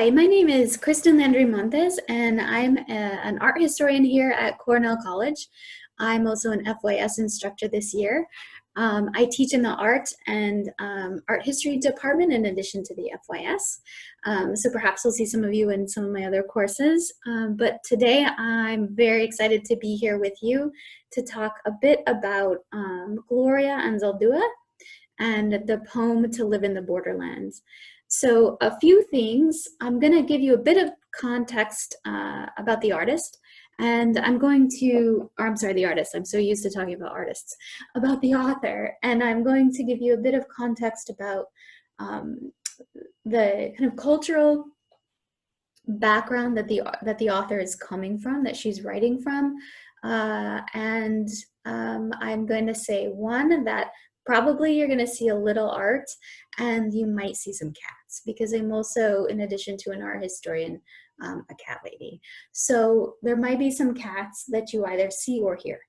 Hi, my name is Kristen Landry Montes, and I'm an art historian here at Cornell College. I'm also an FYS instructor this year. I teach in the art and art history department in addition to the FYS. So perhaps we'll see some of you in some of my other courses. But today I'm very excited to be here with you to talk a bit about Gloria Anzaldua and the poem To Live in the Borderlands. So a few things. I'm going to give you a bit of context about the artist, and I'm going to, or I'm sorry, the artist. I'm so used to talking about artists, about the author, and I'm going to give you a bit of context about the kind of cultural background that the author is coming from, that she's writing from, and I'm going to say one that probably you're going to see a little art and you might see some cats, because I'm also, in addition to an art historian, a cat lady. So there might be some cats that you either see or hear,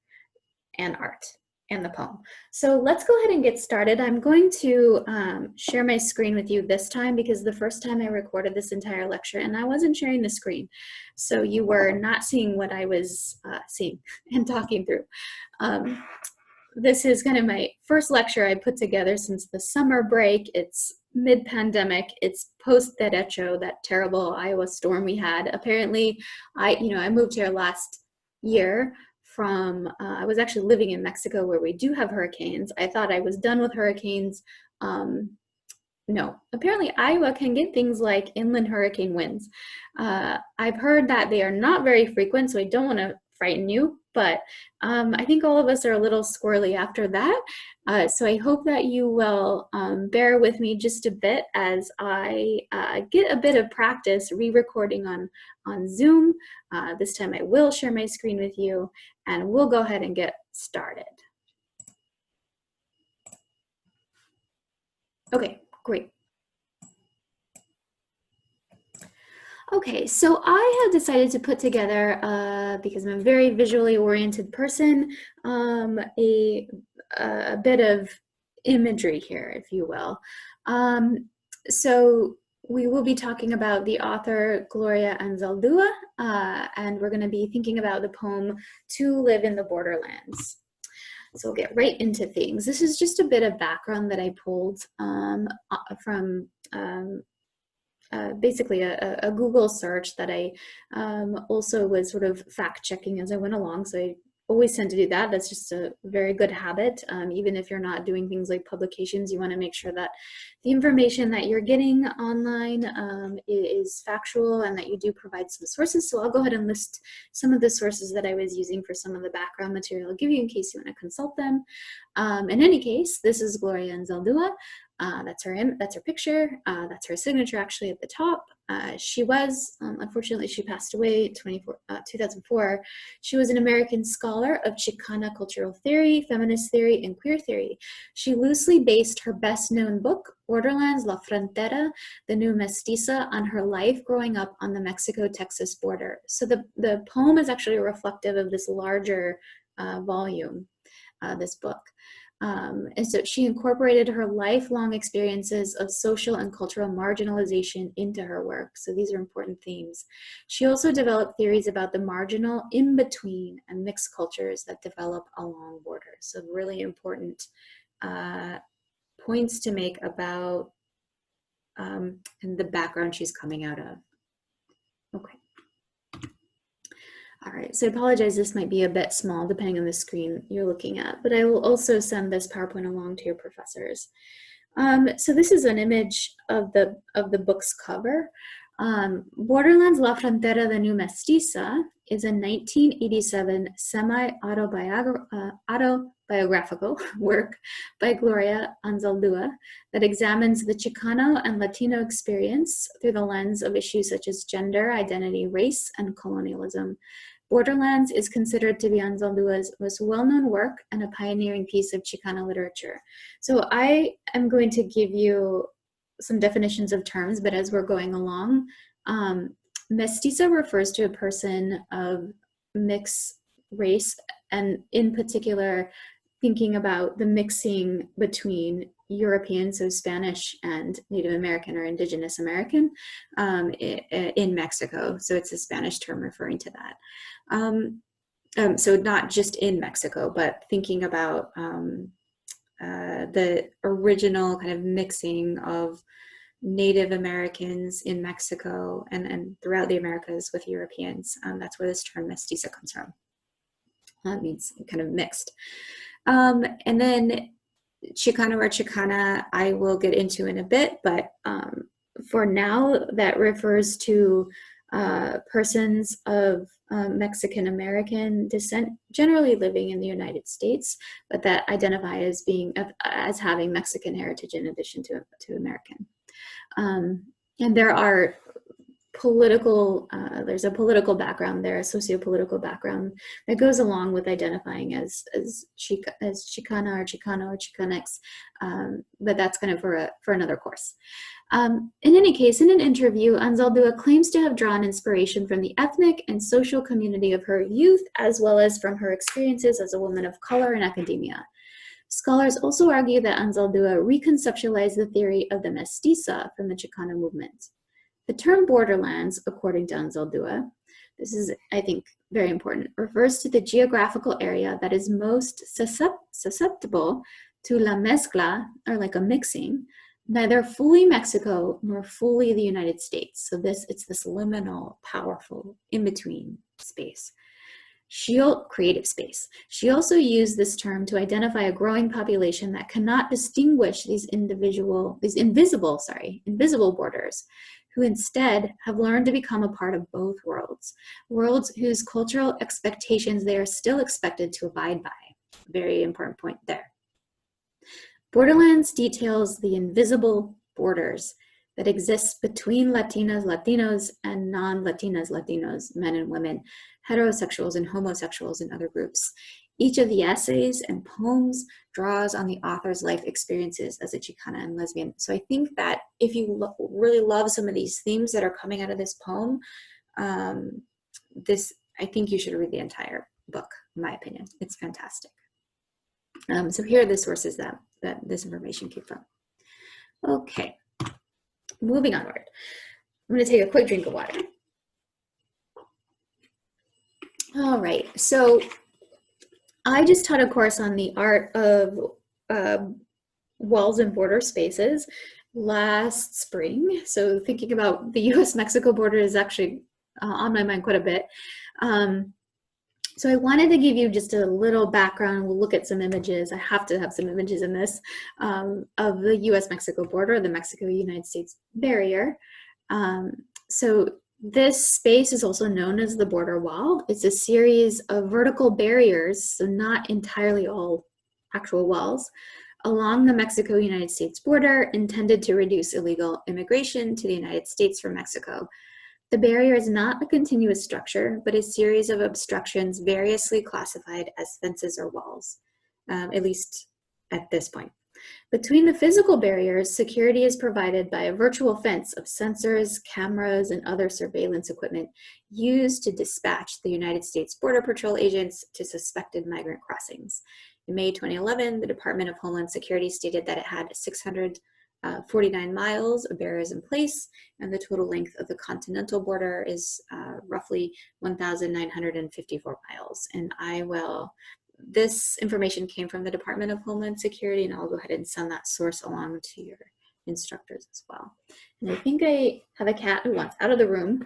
and art and the poem. So let's go ahead and get started. I'm going to share my screen with you this time, because the first time I recorded this entire lecture and I wasn't sharing the screen. So you were not seeing what I was seeing and talking through. This is kind of my first lecture I put together since the summer break. It's mid-pandemic. It's post-derecho, that terrible Iowa storm we had. Apparently, I moved here last year from, I was actually living in Mexico where we do have hurricanes. I thought I was done with hurricanes. No, apparently Iowa can get things like inland hurricane winds. I've heard that they are not very frequent, so I don't want to frighten you, but I think all of us are a little squirrely after that. So I hope that you will bear with me just a bit as I get a bit of practice re-recording on Zoom. This time I will share my screen with you, and we'll go ahead and get started. Okay, great. Okay, so I have decided to put together, because I'm a very visually oriented person, a bit of imagery here, if you will. So we will be talking about the author Gloria Anzaldua, and we're going to be thinking about the poem To Live in the Borderlands. So we'll get right into things. This is just a bit of background that I pulled from basically a Google search that I also was sort of fact checking as I went along. So I always tend to do that. That's just a very good habit. Even if you're not doing things like publications, you want to make sure that the information that you're getting online is factual and that you do provide some sources. So I'll go ahead and list some of the sources that I was using for some of the background material I'll give you in case you want to consult them. In any case, this is Gloria Anzaldua. That's her picture. That's her signature actually at the top. She was, unfortunately, she passed away 2004. She was an American scholar of Chicana cultural theory, feminist theory, and queer theory. She loosely based her best-known book, Borderlands, La Frontera, the New Mestiza, on her life growing up on the Mexico-Texas border. So the poem is actually reflective of this larger volume, this book. And so she incorporated her lifelong experiences of social and cultural marginalization into her work. So these are important themes. She also developed theories about the marginal, in-between, and mixed cultures that develop along borders. So really important points to make about and the background she's coming out of. Okay. All right, so I apologize, this might be a bit small depending on the screen you're looking at, but I will also send this PowerPoint along to your professors. So this is an image of the book's cover. Borderlands, La Frontera, the New Mestiza is a 1987 semi-autobiographical work by Gloria Anzaldua that examines the Chicano and Latino experience through the lens of issues such as gender, identity, race, and colonialism. Borderlands is considered to be Anzaldua's most well-known work and a pioneering piece of Chicana literature. So I am going to give you some definitions of terms, but as we're going along, mestiza refers to a person of mixed race, and in particular, thinking about the mixing between European, so Spanish and Native American or Indigenous American in Mexico. So it's a Spanish term referring to that. So not just in Mexico, but thinking about the original kind of mixing of Native Americans in Mexico and throughout the Americas with Europeans. That's where this term mestiza comes from. It means kind of mixed. And then Chicano or Chicana, I will get into in a bit, but for now, that refers to persons of Mexican American descent, generally living in the United States, but that identify as having Mexican heritage in addition to American. And there are there's a political background there, a socio-political background that goes along with identifying as Chicana or Chicano or Chicanx, but that's kind of for another course. In any case, in an interview, Anzaldua claims to have drawn inspiration from the ethnic and social community of her youth, as well as from her experiences as a woman of color in academia. Scholars also argue that Anzaldua reconceptualized the theory of the mestiza from the Chicano movement. The term borderlands, according to Anzaldua, this is, I think, very important, refers to the geographical area that is most susceptible to la mezcla, or like a mixing, neither fully Mexico nor fully the United States. So it's this liminal, powerful, in-between space. Creative space. She also used this term to identify a growing population that cannot distinguish these invisible borders, who instead have learned to become a part of both worlds whose cultural expectations they are still expected to abide by. Very important point there. Borderlands details the invisible borders that exist between Latinas, Latinos, and non-Latinas, Latinos, men and women, heterosexuals and homosexuals and other groups. Each of the essays and poems draws on the author's life experiences as a Chicana and lesbian. So I think that if you really love some of these themes that are coming out of this poem, I think you should read the entire book, in my opinion. It's fantastic. So here are the sources that this information came from. Okay, moving onward. I'm going to take a quick drink of water. All right, so I just taught a course on the art of walls and border spaces last spring. So thinking about the US-Mexico border is actually on my mind quite a bit. So I wanted to give you just a little background. We'll look at some images. I have to have some images in this of the US-Mexico border, the Mexico-United States barrier. So this space is also known as the border wall. It's a series of vertical barriers, so not entirely all actual walls, along the Mexico-United States border, intended to reduce illegal immigration to the United States from Mexico. The barrier is not a continuous structure, but a series of obstructions variously classified as fences or walls, at least at this point. Between the physical barriers, security is provided by a virtual fence of sensors, cameras, and other surveillance equipment used to dispatch the United States Border Patrol agents to suspected migrant crossings. In May 2011, the Department of Homeland Security stated that it had 649 miles of barriers in place, and the total length of the continental border is roughly 1,954 miles. And this information came from the Department of Homeland Security, and I'll go ahead and send that source along to your instructors as well. And I think I have a cat who wants out of the room,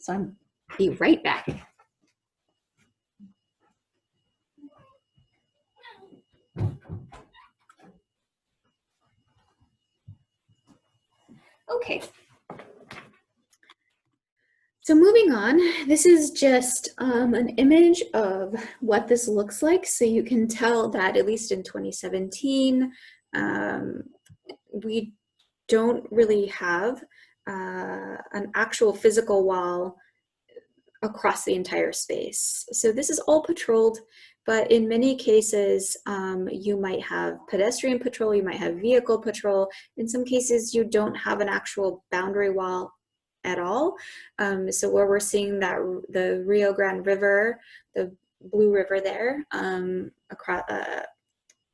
so I'll be right back. Okay. So moving on, this is just an image of what this looks like. So you can tell that at least in 2017, we don't really have an actual physical wall across the entire space. So this is all patrolled, but in many cases, you might have pedestrian patrol, you might have vehicle patrol. In some cases, you don't have an actual boundary wall at all. So where we're seeing that the Rio Grande River, the Blue River there, across,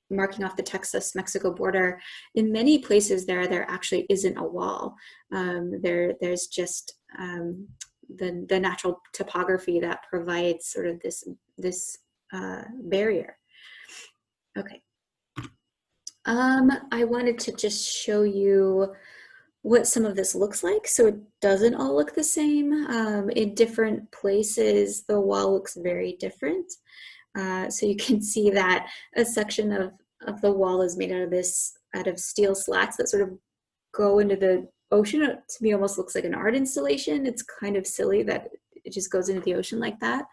marking off the Texas-Mexico border. In many places there actually isn't a wall. There's just the natural topography that provides sort of this barrier. Okay. I wanted to just show you what some of this looks like, so it doesn't all look the same. In different places, the wall looks very different. So you can see that a section of the wall is made out of steel slats that sort of go into the ocean. It, to me, almost looks like an art installation. It's kind of silly that it just goes into the ocean like that.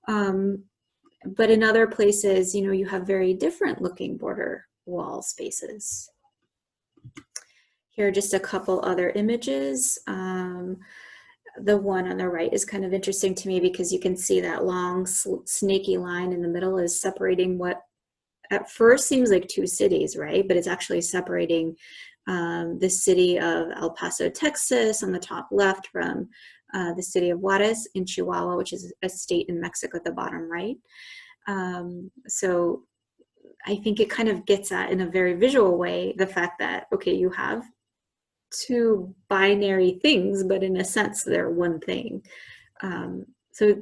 But in other places, you know, you have very different looking border wall spaces. Here are just a couple other images. The one on the right is kind of interesting to me because you can see that long snaky line in the middle is separating what at first seems like two cities, right? But it's actually separating the city of El Paso, Texas on the top left from the city of Juarez in Chihuahua, which is a state in Mexico at the bottom right. So I think it kind of gets at, in a very visual way, the fact that, okay, you have two binary things, but in a sense, they're one thing. So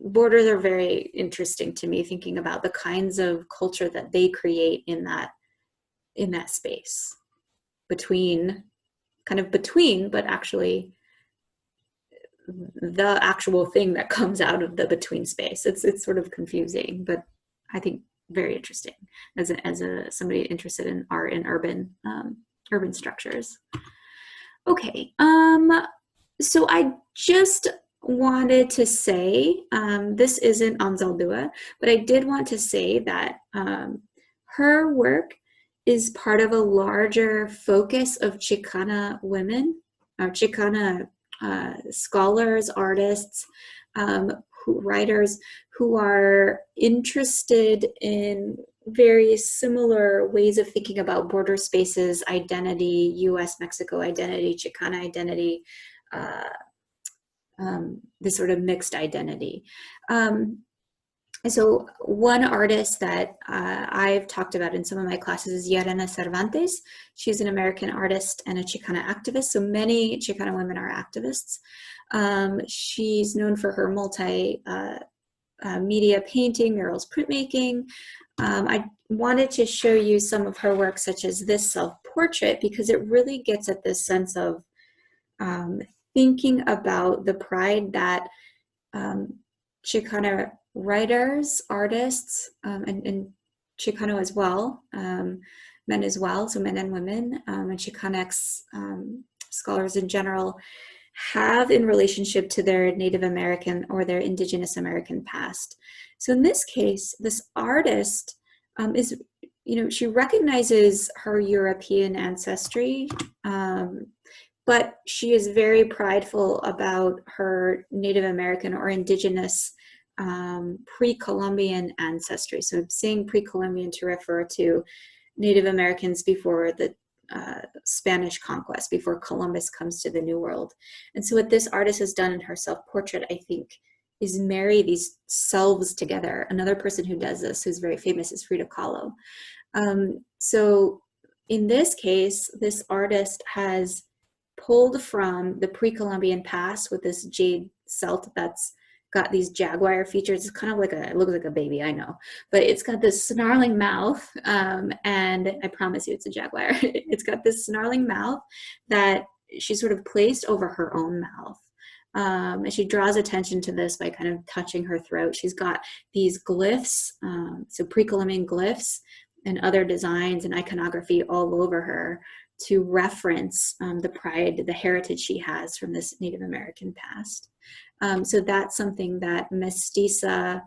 borders are very interesting to me, thinking about the kinds of culture that they create in that space between, but actually the actual thing that comes out of the between space. It's sort of confusing, but I think very interesting as somebody interested in art and urban structures. Okay, so I just wanted to say, this isn't Anzaldua, but I did want to say that her work is part of a larger focus of Chicana women, or Chicana scholars, artists, writers who are interested in very similar ways of thinking about border spaces, identity, US-Mexico identity, Chicana identity, this sort of mixed identity. So one artist that I've talked about in some of my classes is Yarena Cervantes. She's an American artist and a Chicana activist. So many Chicana women are activists. She's known for her media painting, murals, printmaking. I wanted to show you some of her work, such as this self-portrait, because it really gets at this sense of thinking about the pride that Chicana writers, artists, and Chicano as well, men as well, so men and women, and Chicanx scholars in general have in relationship to their Native American or their Indigenous American past. So in this case, this artist is, you know, she recognizes her European ancestry, but she is very prideful about her Native American or Indigenous pre-Columbian ancestry. So I'm saying pre-Columbian to refer to Native Americans before the Spanish conquest, before Columbus comes to the New World. And so what this artist has done in her self-portrait, I think, is marry these selves together. Another person who does this, who's very famous, is Frida Kahlo. So in this case, this artist has pulled from the pre-Columbian past with this jade celt that's got these jaguar features. It's kind of like it looks like a baby, I know, but it's got this snarling mouth, and I promise you it's a jaguar. It's got this snarling mouth that she sort of placed over her own mouth. And she draws attention to this by kind of touching her throat. She's got these glyphs, so pre-Columbian glyphs and other designs and iconography all over her to reference the pride, the heritage she has from this Native American past. So that's something that mestiza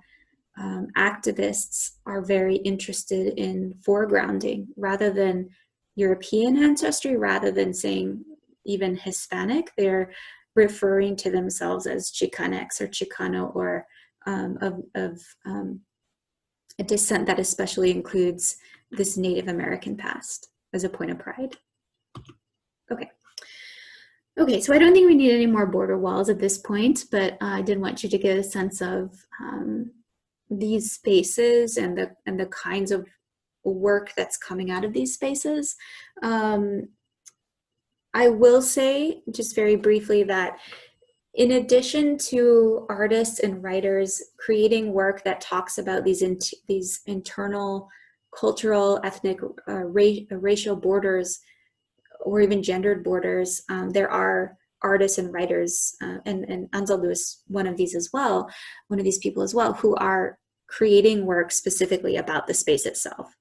activists are very interested in foregrounding, rather than European ancestry, rather than saying even Hispanic. They're referring to themselves as Chicanx or Chicano, or of a descent that especially includes this Native American past as a point of pride. Okay, so I don't think we need any more border walls at this point, but I did want you to get a sense of these spaces and the kinds of work that's coming out of these spaces. I will say just very briefly that in addition to artists and writers creating work that talks about these internal cultural, ethnic, racial borders, or even gendered borders, there are artists and writers, and Anzaldua is one of these as well, one of these people as well, who are creating work specifically about the space itself.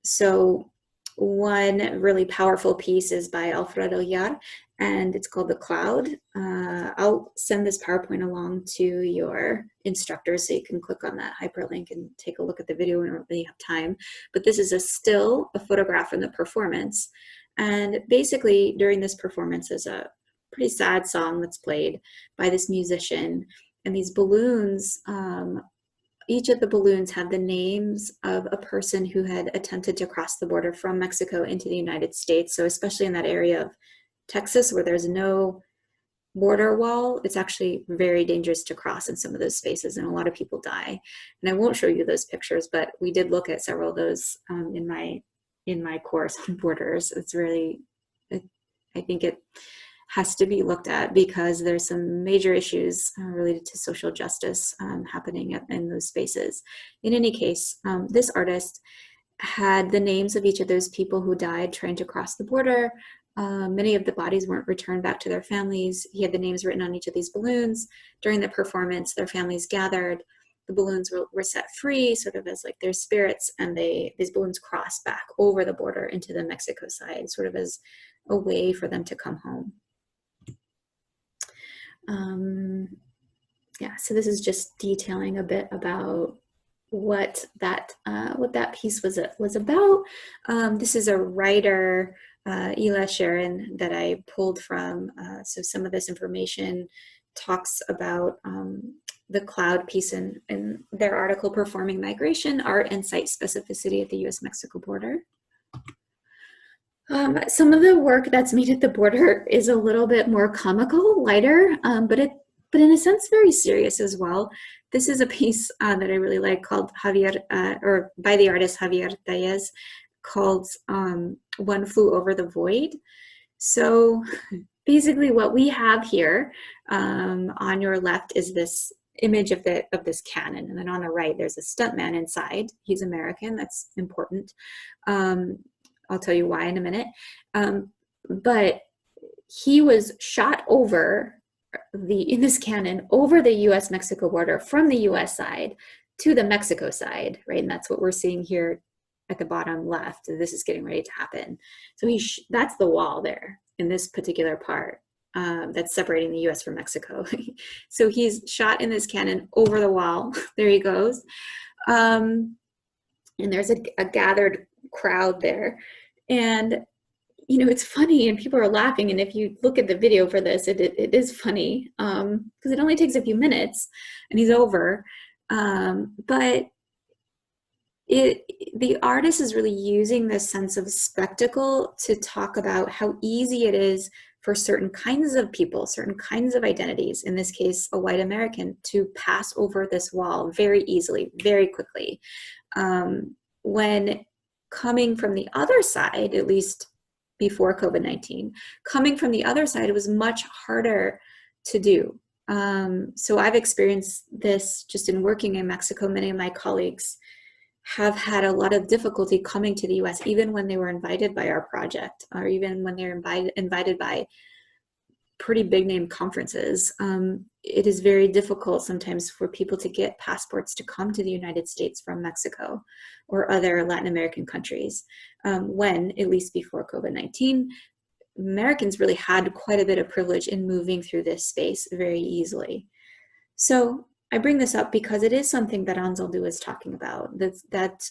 So one really powerful piece is by Alfredo Yar, and it's called The Cloud. I'll send this PowerPoint along to your instructors so you can click on that hyperlink and take a look at the video when you have time. But this is a photograph from the performance. And basically during this performance is a pretty sad song that's played by this musician. And these balloons, each of the balloons had the names of a person who had attempted to cross the border from Mexico into the United States. So especially in that area of Texas where there's no border wall, it's actually very dangerous to cross in some of those spaces, and a lot of people die. And I won't show you those pictures, but we did look at several of those in my course on borders. It's really, I think it has to be looked at because there's some major issues related to social justice happening in those spaces. In any case, this artist had the names of each of those people who died trying to cross the border. Many of the bodies weren't returned back to their families. He had the names written on each of these balloons. During the performance, their families gathered. The balloons were set free, sort of as like their spirits, and these balloons crossed back over the border into the Mexico side, sort of as a way for them to come home. Yeah, so this is just detailing a bit about what that piece was about. This is a writer, Ela Sharon, that I pulled from. So some of this information talks about the cloud piece in their article, Performing Migration, Art and Site Specificity at the US-Mexico Border. Some of the work that's made at the border is a little bit more comical, lighter, but in a sense very serious as well. This is a piece that I really like called Javier, or by the artist Javier Tellez, called One Flew Over the Void. So basically what we have here on your left is this image of this cannon, and then on the right there's a stuntman inside. He's American, that's important. I'll tell you why in a minute. But he was shot over in this cannon over the US-Mexico border from the US side to the Mexico side, right? And that's what we're seeing here at the bottom left. This is getting ready to happen. So that's the wall there in this particular part that's separating the US from Mexico. So he's shot in this cannon over the wall. There he goes. And there's a gathered crowd there. And you know, it's funny and people are laughing, and if you look at the video for this, it is funny because it only takes a few minutes and he's over. But the artist is really using this sense of spectacle to talk about how easy it is for certain kinds of people, certain kinds of identities, in this case a white American, to pass over this wall very easily, very quickly. When coming from the other side, at least before COVID-19, coming from the other side, it was much harder to do. So I've experienced this just in working in Mexico. Many of my colleagues have had a lot of difficulty coming to the US, even when they were invited by our project, or even when they're invited by pretty big name conferences. It is very difficult sometimes for people to get passports to come to the United States from Mexico or other Latin American countries. When, at least before COVID-19, Americans really had quite a bit of privilege in moving through this space very easily. So I bring this up because it is something that Anzaldua is talking about, that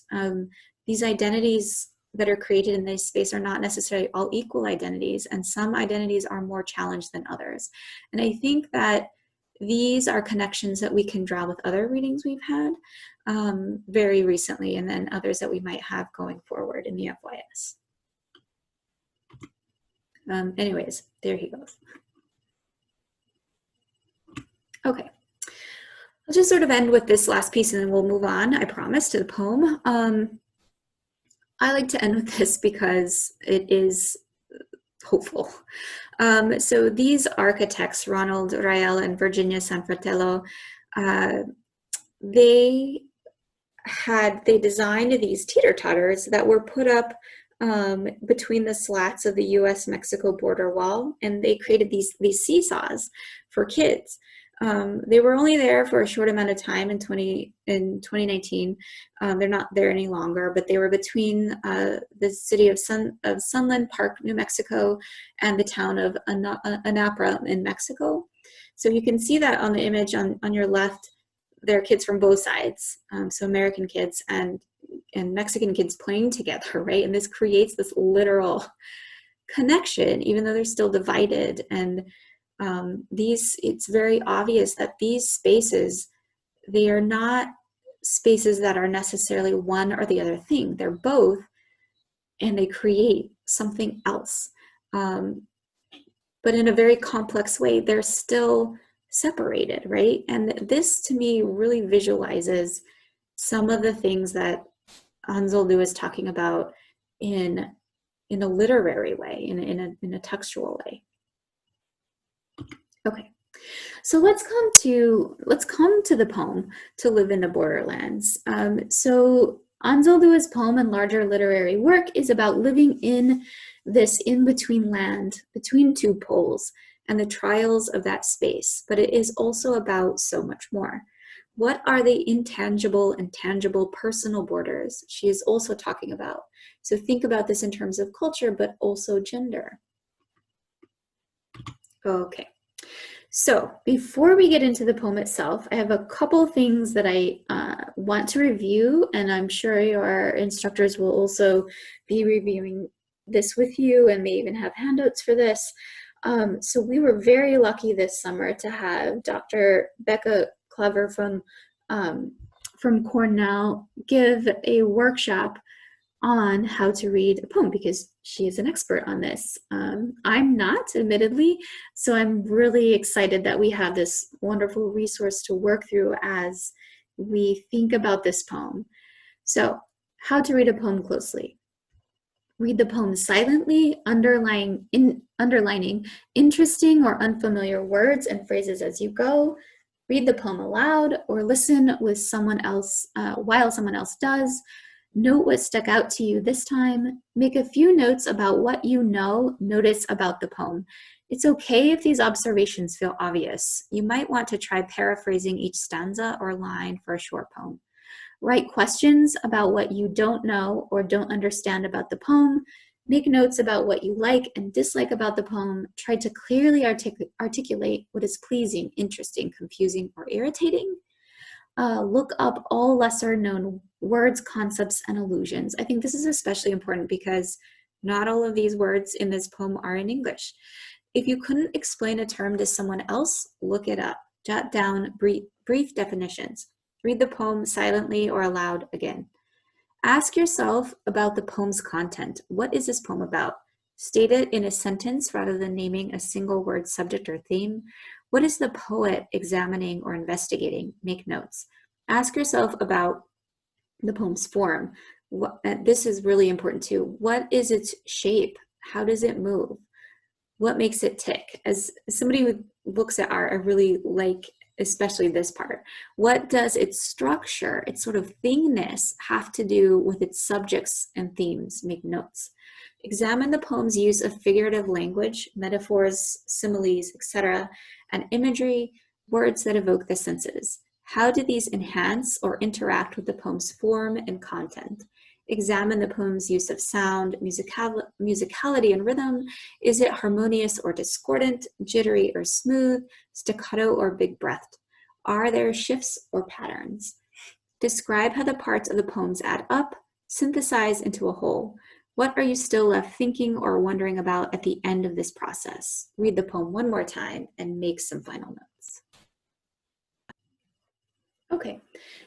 these identities that are created in this space are not necessarily all equal identities, and some identities are more challenged than others. And I think that these are connections that we can draw with other readings we've had very recently, and then others that we might have going forward in the FYS. Anyways, there he goes. Okay. I'll just sort of end with this last piece and then we'll move on, I promise, to the poem. I like to end with this because it is hopeful. So these architects, Ronald Rael and Virginia Sanfratello, they designed these teeter-totters that were put up between the slats of the U.S.-Mexico border wall, and they created these seesaws for kids. They were only there for a short amount of time in 2019. They're not there any longer, but they were between the city of Sunland Park, New Mexico, and the town of Anapra in Mexico. So you can see that on the image on your left. There are kids from both sides, so American kids and Mexican kids playing together, right? And this creates this literal connection, even though they're still divided. And it's very obvious that these spaces, they are not spaces that are necessarily one or the other thing. They're both, and they create something else. But in a very complex way, they're still separated, right? And this to me really visualizes some of the things that Anzaldua is talking about in a literary way, in a textual way. Okay, so let's come to the poem "To Live in the Borderlands." So Anzaldua's poem and larger literary work is about living in this in-between land, between two poles, and the trials of that space, but it is also about so much more. What are the intangible and tangible personal borders she is also talking about? So think about this in terms of culture, but also gender. Okay, so before we get into the poem itself, I have a couple things that I want to review, and I'm sure your instructors will also be reviewing this with you and may even have handouts for this. So we were very lucky this summer to have Dr. Becca Clever from Cornell give a workshop on how to read a poem because she is an expert on this. I'm not, admittedly, so I'm really excited that we have this wonderful resource to work through as we think about this poem. So, how to read a poem closely. Read the poem silently, underlining interesting or unfamiliar words and phrases as you go. Read the poem aloud or listen with someone else while someone else does. Note what stuck out to you this time. Make a few notes about what you notice about the poem. It's okay if these observations feel obvious. You might want to try paraphrasing each stanza or line for a short poem. Write questions about what you don't know or don't understand about the poem. Make notes about what you like and dislike about the poem. Try to clearly articulate what is pleasing, interesting, confusing, or irritating. Look up all lesser known words, concepts, and allusions. I think this is especially important because not all of these words in this poem are in English. If you couldn't explain a term to someone else, look it up. Jot down brief definitions. Read the poem silently or aloud again. Ask yourself about the poem's content. What is this poem about? State it in a sentence rather than naming a single word, subject, or theme. What is the poet examining or investigating? Make notes. Ask yourself about the poem's form. This is really important too. What is its shape? How does it move? What makes it tick? As somebody who looks at art, I really like especially this part. What does its structure, its sort of thingness, have to do with its subjects and themes? Make notes. Examine the poem's use of figurative language, metaphors, similes, etc., and imagery, words that evoke the senses. How do these enhance or interact with the poem's form and content? Examine the poem's use of sound, musicality, and rhythm. Is it harmonious or discordant, jittery or smooth, staccato or big breathed? Are there shifts or patterns? Describe how the parts of the poems add up, synthesize into a whole. What are you still left thinking or wondering about at the end of this process? Read the poem one more time and make some final notes. Okay,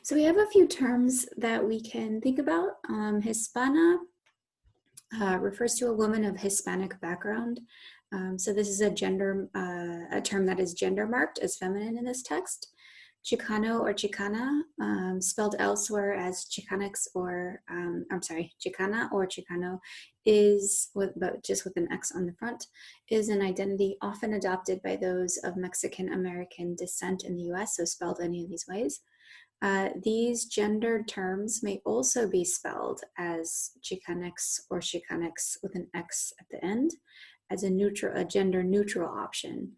so we have a few terms that we can think about. Hispana refers to a woman of Hispanic background. So this is a term that is gender marked as feminine in this text. Chicano or Chicana, spelled elsewhere as Chicanx or, Chicana or Chicano, but just with an X on the front, is an identity often adopted by those of Mexican American descent in the US, so spelled any of these ways. These gendered terms may also be spelled as Chicanx or Chicanx with an X at the end as a gender neutral option.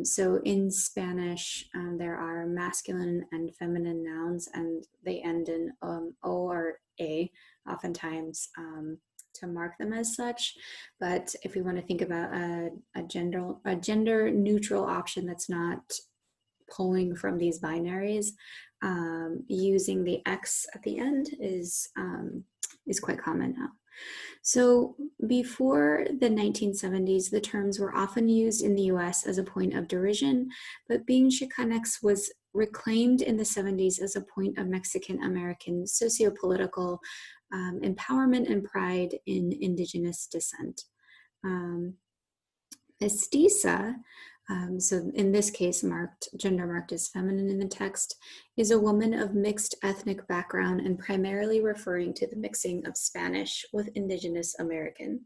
So in Spanish, there are masculine and feminine nouns, and they end in O or A, oftentimes to mark them as such. But if we want to think about a gender neutral option that's not pulling from these binaries, using the X at the end is quite common now. So before the 1970s, the terms were often used in the US as a point of derision, but being Chicanx was reclaimed in the 70s as a point of Mexican American sociopolitical empowerment and pride in indigenous descent. Mestiza, so in this case, gender marked as feminine in the text, is a woman of mixed ethnic background and primarily referring to the mixing of Spanish with indigenous American.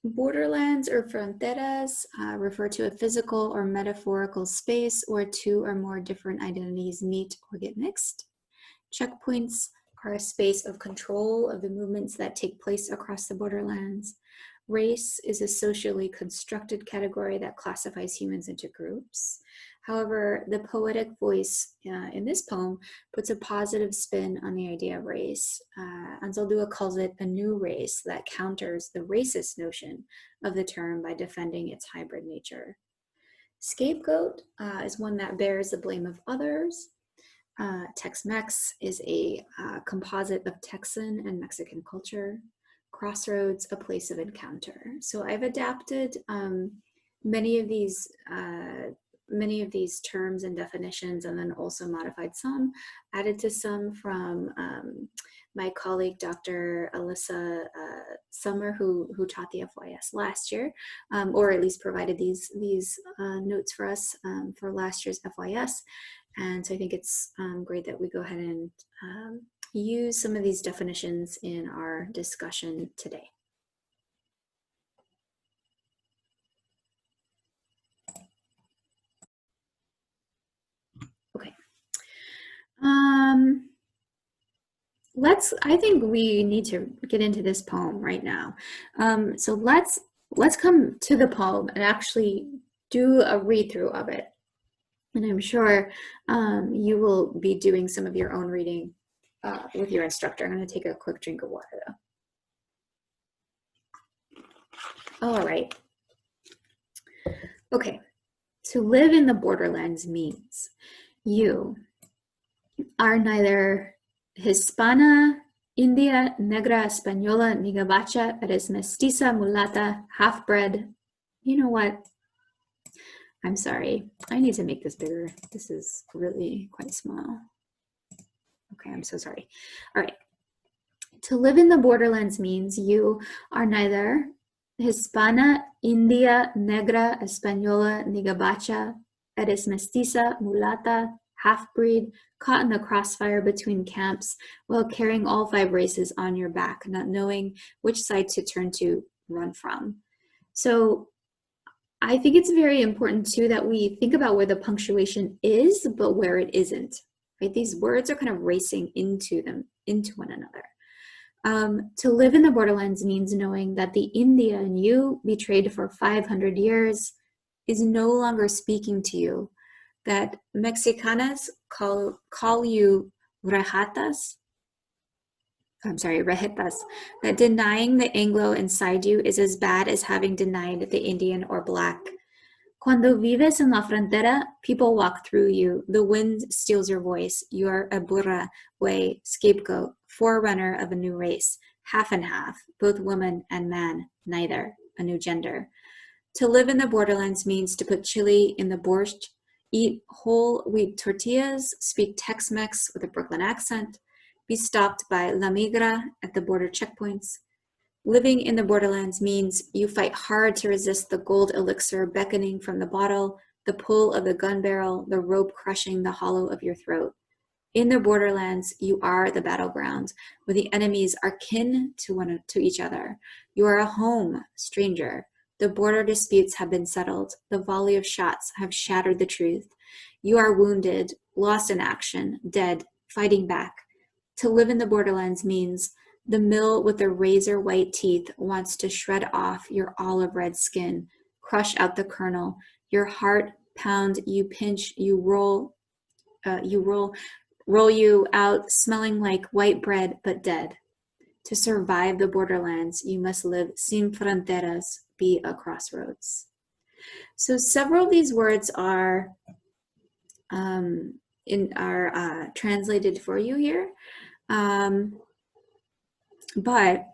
Borderlands or fronteras refer to a physical or metaphorical space where two or more different identities meet or get mixed. Checkpoints are a space of control of the movements that take place across the borderlands. Race is a socially constructed category that classifies humans into groups. However, the poetic voice in this poem puts a positive spin on the idea of race. Anzaldua calls it a new race that counters the racist notion of the term by defending its hybrid nature. Scapegoat is one that bears the blame of others. Tex-Mex is a composite of Texan and Mexican culture. Crossroads, a place of encounter. So I've adapted many of these terms and definitions, and then also modified some, added to some from my colleague, Dr. Alyssa Summer, who taught the FYS last year, or at least provided these notes for us for last year's FYS. And so I think it's great that we go ahead and use some of these definitions in our discussion today. Okay. I think we need to get into this poem right now. So let's come to the poem and actually do a read through of it. And I'm sure you will be doing some of your own reading with your instructor. I'm going to take a quick drink of water though. All right. Okay. To live in the borderlands means you are neither Hispana, India, Negra, Española, ni Gabacha, eres mestiza, mulata, half-bred. You know what? I'm sorry. I need to make this bigger. This is really quite small. Okay, I'm so sorry. All right. To live in the borderlands means you are neither Hispana, India, Negra, Española, ni Gabacha, eres mestiza, mulata, half-breed, caught in the crossfire between camps while carrying all 5 races on your back, not knowing which side to turn to run from. So I think it's very important too that we think about where the punctuation is, but where it isn't. Right? These words are kind of racing into one another. To live in the borderlands means knowing that the Indian you betrayed for 500 years is no longer speaking to you, that Mexicanas call you rejetas, that denying the Anglo inside you is as bad as having denied the Indian or Black. Cuando vives en la frontera, people walk through you. The wind steals your voice. You're a burra, way, scapegoat, forerunner of a new race, half and half, both woman and man, neither, a new gender. To live in the borderlands means to put chili in the borscht, eat whole wheat tortillas, speak Tex-Mex with a Brooklyn accent, be stopped by La Migra at the border checkpoints. Living in the borderlands means you fight hard to resist the gold elixir beckoning from the bottle, the pull of the gun barrel, the rope crushing the hollow of your throat. In the borderlands, you are the battleground, where the enemies are kin to each other. You are a home, stranger. The border disputes have been settled. The volley of shots have shattered the truth. You are wounded, lost in action, dead, fighting back. To live in the borderlands means the mill with the razor white teeth wants to shred off your olive red skin, crush out the kernel. Your heart pound, you pinch, you roll you out smelling like white bread but dead. To survive the borderlands, you must live sin fronteras, be a crossroads. So several of these words are translated for you here, but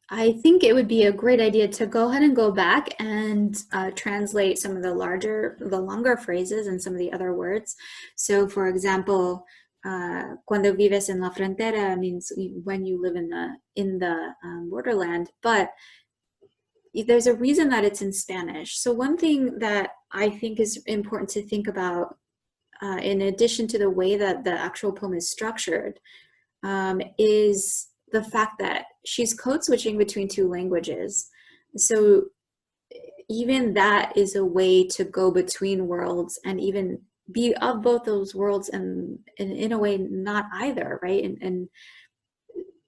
I think it would be a great idea to go ahead and go back and translate some of the longer phrases and some of the other words. So for example, cuando vives en la frontera means when you live in the borderland, but there's a reason that it's in Spanish. So one thing that I think is important to think about, in addition to the way that the actual poem is structured, is the fact that she's code switching between two languages. So even that is a way to go between worlds and even be of both those worlds and in a way not either, right? And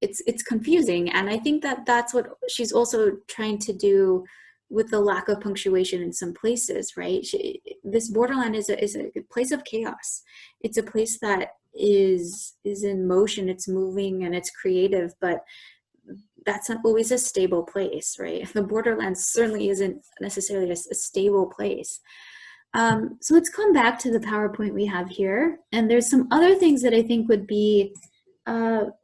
it's confusing. And I think that that's what she's also trying to do with the lack of punctuation in some places, right? This borderland is a place of chaos. It's a place that is in motion, it's moving and it's creative, but that's not always a stable place, right? The borderlands certainly isn't necessarily a stable place. So let's come back to the PowerPoint we have here. And there's some other things that I think would be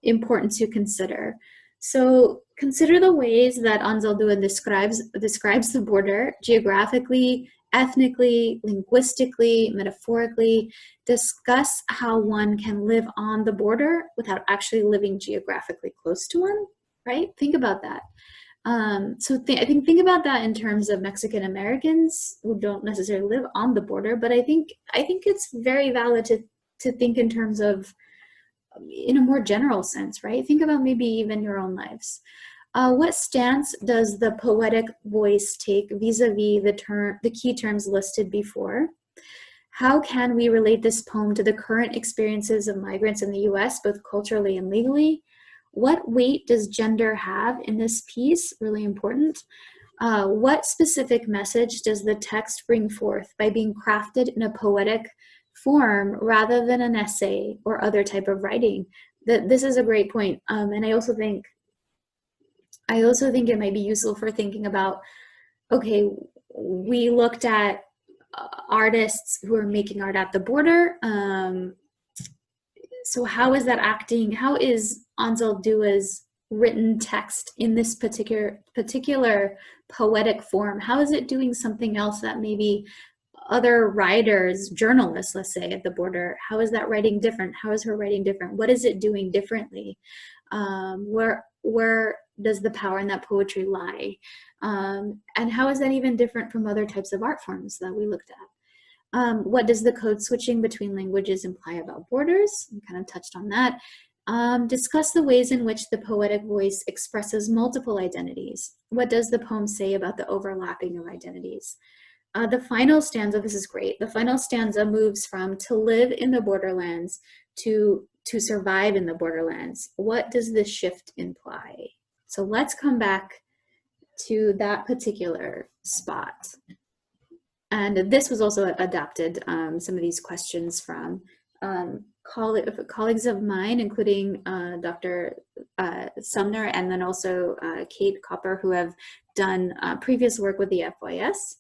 important to consider. So consider the ways that Anzaldua describes the border geographically, ethnically, linguistically, metaphorically. Discuss how one can live on the border without actually living geographically close to one, right? Think about that. I think about that in terms of Mexican Americans who don't necessarily live on the border, but I think it's very valid to think in terms of, in a more general sense, right? Think about maybe even your own lives. What stance does the poetic voice take vis-a-vis the key terms listed before? How can we relate this poem to the current experiences of migrants in the US, both culturally and legally? What weight does gender have in this piece? Really important. What specific message does the text bring forth by being crafted in a poetic form rather than an essay or other type of writing? This is a great point. And I also think it might be useful for thinking about, okay, we looked at artists who are making art at the border. So how is that acting? How is Anzaldua's written text in this particular poetic form? How is it doing something else that maybe other writers, journalists, let's say, at the border, how is that writing different? How is her writing different? What is it doing differently? Where does the power in that poetry lie? And how is that even different from other types of art forms that we looked at? What does the code switching between languages imply about borders? We kind of touched on that. Discuss the ways in which the poetic voice expresses multiple identities. What does the poem say about the overlapping of identities? The final stanza, this is great. The final stanza moves from to live in the borderlands to survive in the borderlands. What does this shift imply? So let's come back to that particular spot. And this was also adapted, some of these questions from colleagues of mine, including Dr. Sumner, and then also Kate Copper, who have done previous work with the FYS.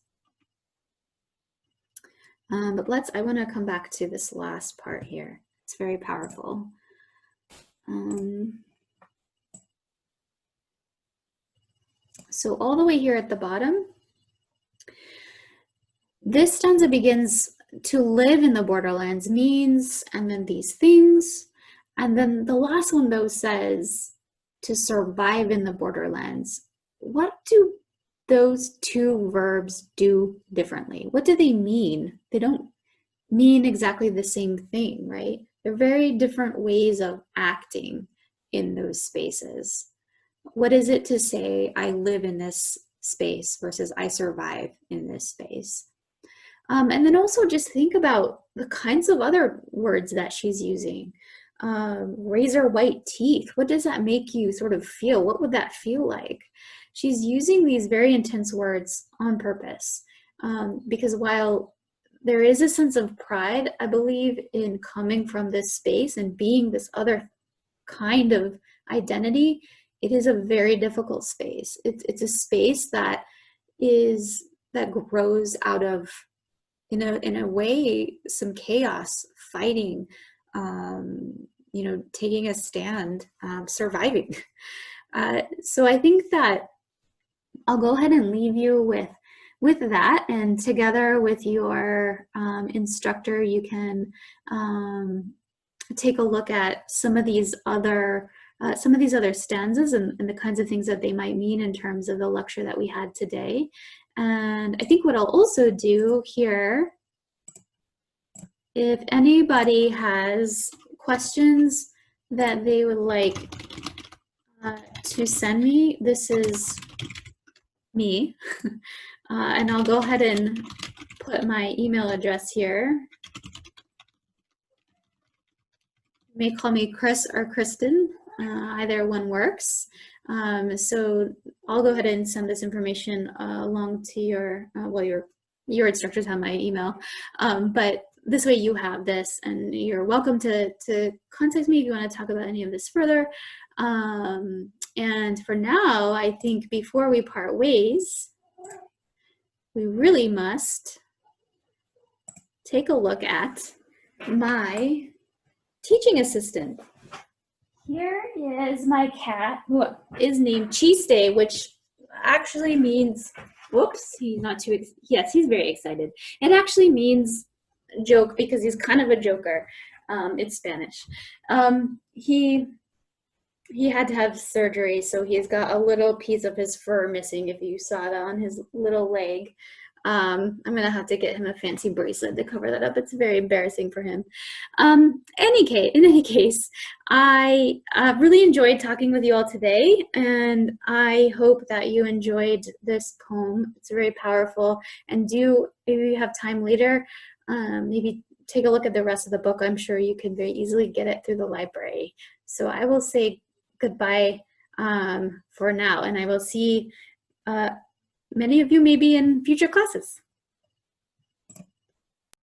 But I want to come back to this last part here. It's very powerful. So all the way here at the bottom, this stanza begins, to live in the borderlands means, and then these things. And then the last one though says, to survive in the borderlands. What do those two verbs do differently? What do they mean? They don't mean exactly the same thing, right? They're very different ways of acting in those spaces. What is it to say, I live in this space versus I survive in this space? And then also just think about the kinds of other words that she's using. Razor white teeth. What does that make you sort of feel? What would that feel like? She's using these very intense words on purpose, because while there is a sense of pride, I believe, in coming from this space and being this other kind of identity, it is a very difficult space. It's a space that grows out of, in a way, some chaos, fighting, taking a stand, surviving. So I think that I'll go ahead and leave you with that, and together with your instructor, you can take a look at some of these other stanzas and the kinds of things that they might mean in terms of the lecture that we had today. And I think what I'll also do here, if anybody has questions that they would like to send me, this is me. And I'll go ahead and put my email address here. You may call me Chris or Kristen. Either one works. So I'll go ahead and send this information along to your instructors have my email. But this way you have this, and you're welcome to contact me if you want to talk about any of this further. And for now, I think before we part ways, we really must take a look at my teaching assistant. Here is my cat, who is named Cheese Day, which actually means, whoops, he's not too, yes, he's very excited. It actually means joke because he's kind of a joker. It's Spanish. He had to have surgery, so he's got a little piece of his fur missing, if you saw that on his little leg. I'm gonna have to get him a fancy bracelet to cover that up. It's very embarrassing for him. In any case, I really enjoyed talking with you all today, and I hope that you enjoyed this poem. It's very powerful, and if you have time later, maybe take a look at the rest of the book. I'm sure you can very easily get it through the library. So I will say goodbye for now, and I will see many of you maybe in future classes.